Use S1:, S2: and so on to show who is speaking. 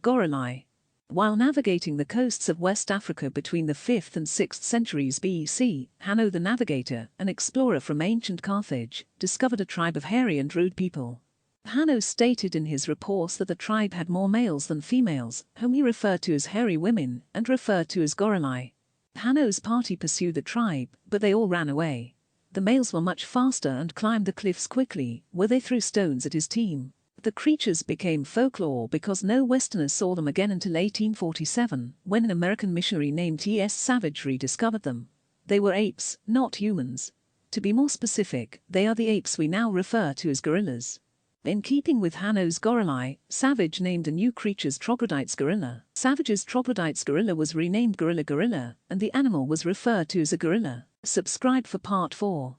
S1: Gorillai. While navigating the coasts of West Africa between the 5th and 6th centuries BC, Hanno the Navigator, an explorer from ancient Carthage, discovered a tribe of hairy and rude people. Hanno stated in his reports that the tribe had more males than females, whom he referred to as hairy women and referred to as Gorillai. Hanno's party pursued the tribe, but they all ran away. The males were much faster and climbed the cliffs quickly, where they threw stones at his team. The creatures became folklore because no Westerners saw them again until 1847, when an American missionary named T.S. Savage rediscovered them. They were apes, not humans. To be more specific, they are the apes we now refer to as gorillas. In keeping with Hanno's Gorillai, Savage named a new creature's troglodytes gorilla. Savage's troglodytes gorilla was renamed gorilla, and the animal was referred to as a gorilla. Subscribe for part 4.